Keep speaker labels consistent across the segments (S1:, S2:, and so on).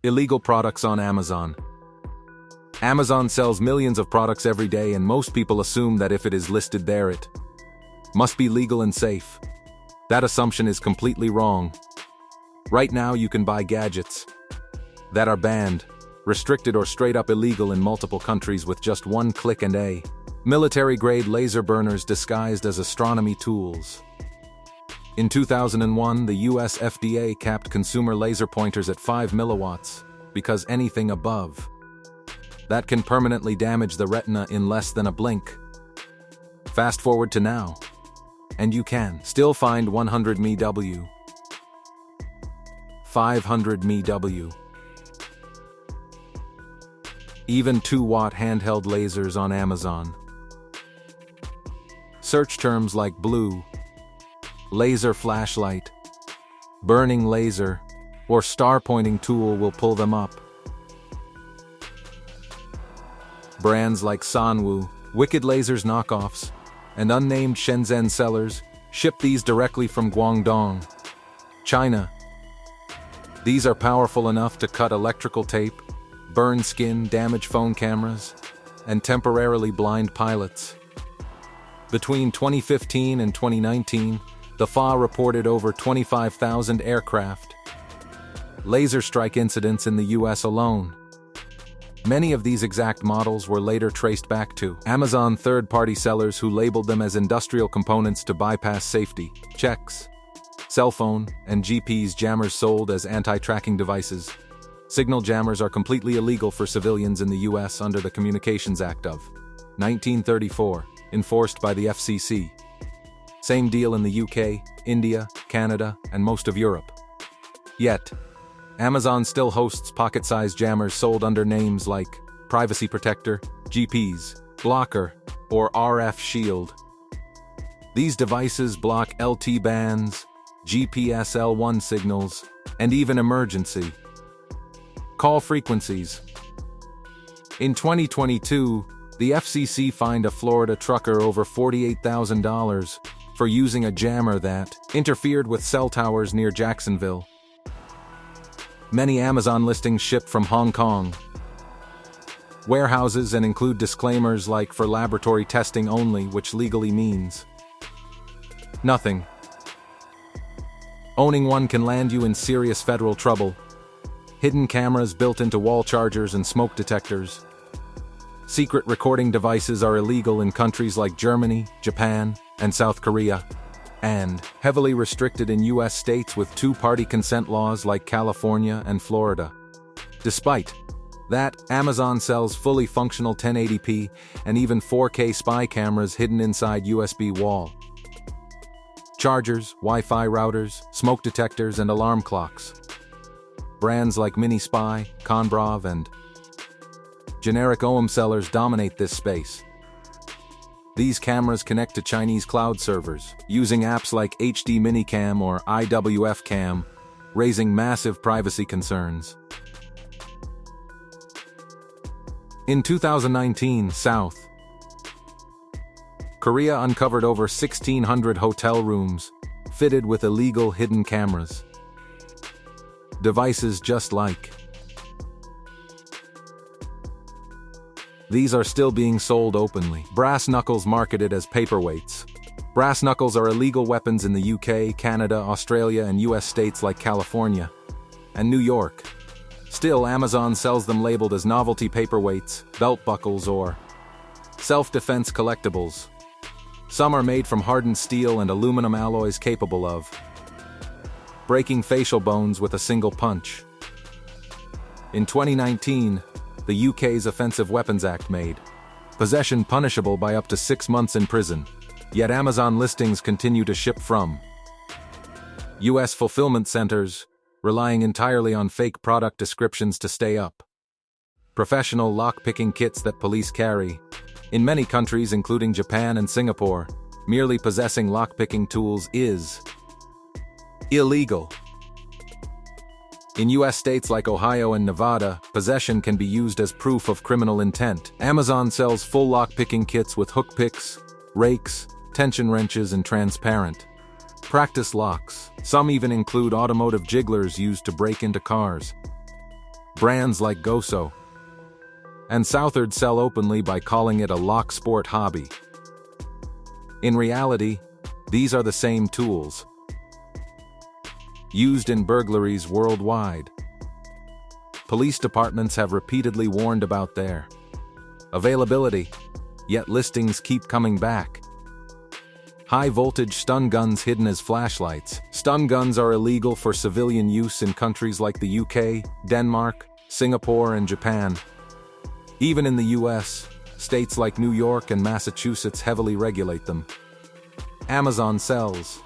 S1: Illegal products on Amazon. Amazon sells millions of products every day, and most people assume that if it is listed there, it must be legal and safe. That assumption is completely wrong. Right now, you can buy gadgets that are banned, restricted, or straight up illegal in multiple countries with just one click and a military-grade laser burners disguised as astronomy tools. In 2001, the US FDA capped consumer laser pointers at 5 milliwatts because anything above that can permanently damage the retina in less than a blink. Fast forward to now, and you can still find 100 MW, 500 MW, even 2-watt handheld lasers on Amazon. Search terms like blue, laser flashlight, burning laser, or star pointing tool will pull them up. Brands like Sanwu, Wicked Lasers knockoffs, and unnamed Shenzhen sellers ship these directly from Guangdong, China. These are powerful enough to cut electrical tape, burn skin, damage phone cameras, and temporarily blind pilots. Between 2015 and 2019, the FA reported over 25,000 aircraft laser strike incidents in the US alone. Many of these exact models were later traced back to Amazon third-party sellers who labeled them as industrial components to bypass safety checks. Cell phone and GPS jammers sold as anti-tracking devices. Signal jammers are completely illegal for civilians in the US under the Communications Act of 1934, enforced by the FCC. Same deal in the UK, India, Canada, and most of Europe. Yet, Amazon still hosts pocket-sized jammers sold under names like Privacy Protector, GPS, Blocker, or RF Shield. These devices block LT bands, GPS L1 signals, and even emergency call frequencies. In 2022, the FCC fined a Florida trucker over $48,000 for using a jammer that interfered with cell towers near Jacksonville. Many Amazon listings ship from Hong Kong warehouses and include disclaimers like "for laboratory testing only," which legally means nothing. Owning one can land you in serious federal trouble. Hidden cameras built into wall chargers and smoke detectors. Secret recording devices are illegal in countries like Germany, Japan, and South Korea, and heavily restricted in US states with two-party consent laws like California and Florida. Despite that, Amazon sells fully functional 1080p and even 4K spy cameras hidden inside USB wall chargers, Wi-Fi routers, smoke detectors, and alarm clocks. Brands like Mini Spy, Conbrav, and generic OEM sellers dominate this space. These cameras connect to Chinese cloud servers, using apps like HD Minicam or IWF Cam, raising massive privacy concerns. In 2019, South Korea uncovered over 1,600 hotel rooms fitted with illegal hidden cameras. Devices just like these are still being sold openly. Brass knuckles marketed as paperweights. Brass knuckles are illegal weapons in the UK, Canada, Australia, and US states like California and New York. Still, Amazon sells them labeled as novelty paperweights, belt buckles, or self-defense collectibles. Some are made from hardened steel and aluminum alloys capable of breaking facial bones with a single punch. In 2019, the UK's Offensive Weapons Act made possession punishable by up to 6 months in prison, yet Amazon listings continue to ship from US fulfillment centers, relying entirely on fake product descriptions to stay up. Professional lock-picking kits that police carry. In many countries, including Japan and Singapore, merely possessing lock-picking tools is illegal. In US states like Ohio and Nevada, possession can be used as proof of criminal intent. Amazon sells full lock-picking kits with hook picks, rakes, tension wrenches, and transparent practice locks. Some even include automotive jigglers used to break into cars. Brands like Goso and Southard sell openly by calling it a lock sport hobby. In reality, these are the same tools used in burglaries worldwide. Police departments have repeatedly warned about their availability, yet listings keep coming back. High-voltage stun guns hidden as flashlights. Stun guns are illegal for civilian use in countries like the UK, Denmark, Singapore, and Japan. Even in the US, states like New York and Massachusetts heavily regulate them. Amazon sells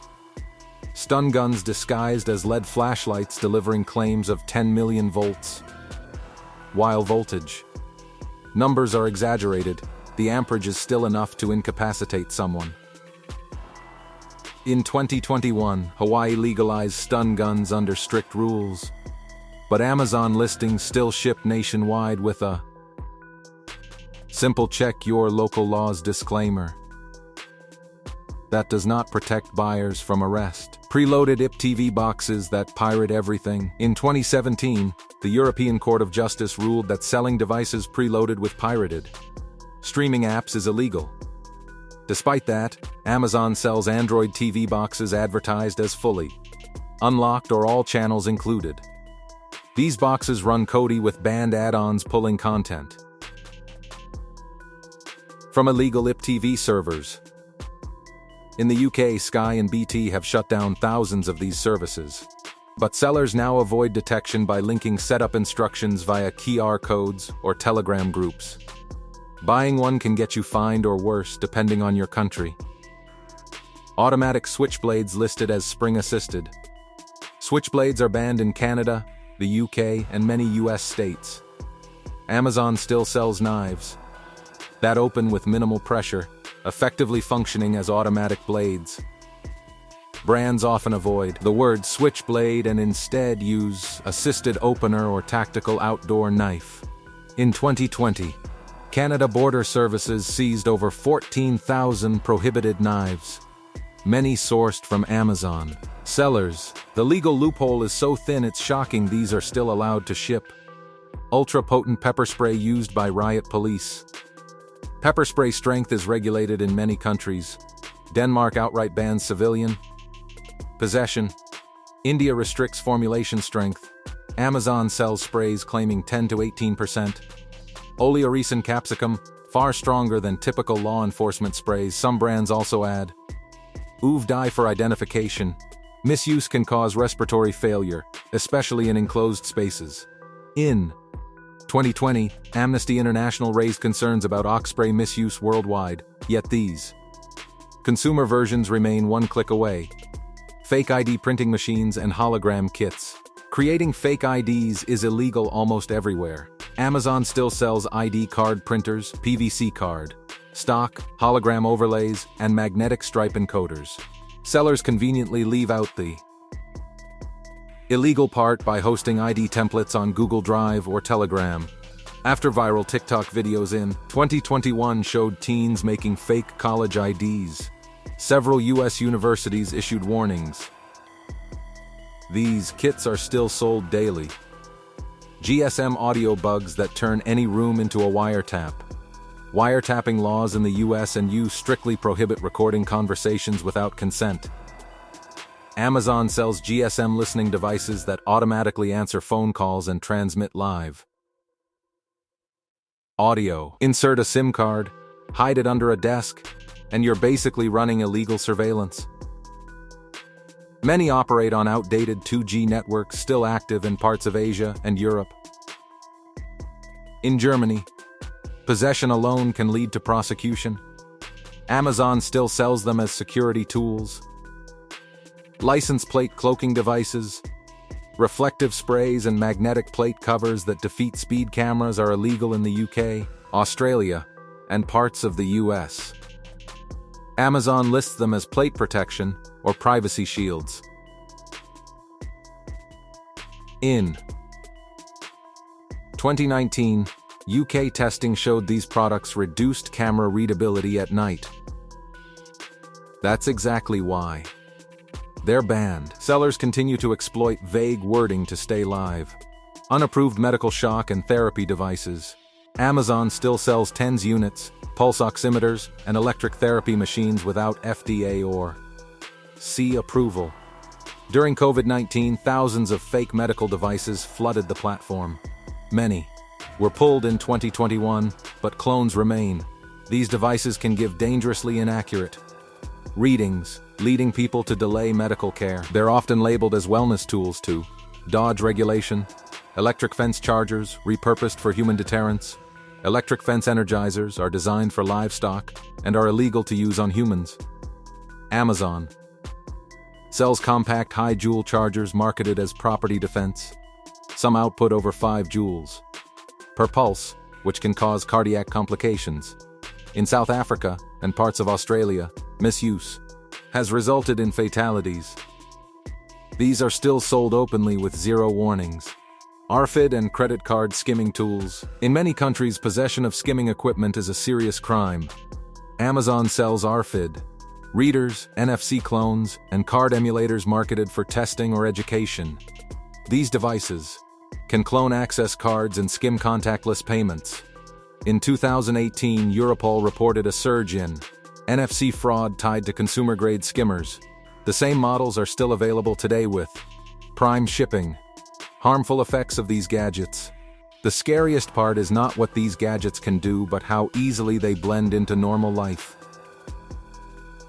S1: stun guns disguised as LED flashlights delivering claims of 10 million volts. While voltage numbers are exaggerated, the amperage is still enough to incapacitate someone. In 2021, Hawaii legalized stun guns under strict rules, but Amazon listings still ship nationwide with a simple check your local laws disclaimer that does not protect buyers from arrest. Preloaded IPTV boxes that pirate everything. In 2017, the European Court of Justice ruled that selling devices preloaded with pirated streaming apps is illegal. Despite that, Amazon sells Android TV boxes advertised as fully unlocked or all channels included. These boxes run Kodi with banned add-ons pulling content from illegal IPTV servers. In the UK, Sky and BT have shut down thousands of these services. But sellers now avoid detection by linking setup instructions via QR codes or Telegram groups. Buying one can get you fined or worse depending on your country. Automatic switchblades listed as spring-assisted. Switchblades are banned in Canada, the UK, and many US states. Amazon still sells knives that open with minimal pressure, effectively functioning as automatic blades. Brands often avoid the word switchblade and instead use assisted opener or tactical outdoor knife. In 2020, Canada Border Services seized over 14,000 prohibited knives, many sourced from Amazon sellers. The legal loophole is so thin it's shocking these are still allowed to ship. Ultra-potent pepper spray used by riot police. Pepper spray strength is regulated in many countries. Denmark outright bans civilian possession. India restricts formulation strength. Amazon sells sprays claiming 10 to 18%. Oleoresin capsicum, far stronger than typical law enforcement sprays. Some brands also add UV dye for identification. Misuse can cause respiratory failure, especially in enclosed spaces. In 2020, Amnesty International raised concerns about Oxspray misuse worldwide, yet these consumer versions remain one click away. Fake ID printing machines and hologram kits. Creating fake IDs is illegal almost everywhere. Amazon still sells ID card printers, PVC card, stock, hologram overlays, and magnetic stripe encoders. Sellers conveniently leave out the illegal part by hosting ID templates on Google Drive or Telegram. After viral TikTok videos in 2021 showed teens making fake college IDs, several US universities issued warnings. These kits are still sold daily. GSM audio bugs that turn any room into a wiretap. Wiretapping laws in the US and EU strictly prohibit recording conversations without consent. Amazon sells GSM listening devices that automatically answer phone calls and transmit live audio. Insert a SIM card, hide it under a desk, and you're basically running illegal surveillance. Many operate on outdated 2G networks still active in parts of Asia and Europe. In Germany, possession alone can lead to prosecution. Amazon still sells them as security tools. License plate cloaking devices, reflective sprays and magnetic plate covers that defeat speed cameras are illegal in the UK, Australia, and parts of the US. Amazon lists them as plate protection or privacy shields. In 2019, UK testing showed these products reduced camera readability at night. That's exactly why they're banned. Sellers continue to exploit vague wording to stay live. Unapproved medical shock and therapy devices. Amazon still sells TENS units, pulse oximeters, and electric therapy machines without FDA or C approval. During COVID-19, thousands of fake medical devices flooded the platform. Many were pulled in 2021, but clones remain. These devices can give dangerously inaccurate readings, leading people to delay medical care. They're often labeled as wellness tools to dodge regulation. Electric fence chargers, repurposed for human deterrence. Electric fence energizers are designed for livestock and are illegal to use on humans. Amazon sells compact high-joule chargers marketed as property defense. Some output over 5 joules per pulse, which can cause cardiac complications. In South Africa and parts of Australia, misuse has resulted in fatalities. These are still sold openly with zero warnings. RFID and credit card skimming tools. In many countries, possession of skimming equipment is a serious crime. Amazon sells RFID readers, NFC clones, and card emulators marketed for testing or education. These devices can clone access cards and skim contactless payments. In 2018, Europol reported a surge in NFC fraud tied to consumer-grade skimmers. The same models are still available today with prime shipping. Harmful effects of these gadgets. The scariest part is not what these gadgets can do, but how easily they blend into normal life.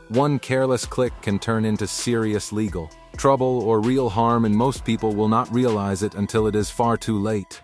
S1: One careless click can turn into serious legal trouble or real harm, and most people will not realize it until it is far too late.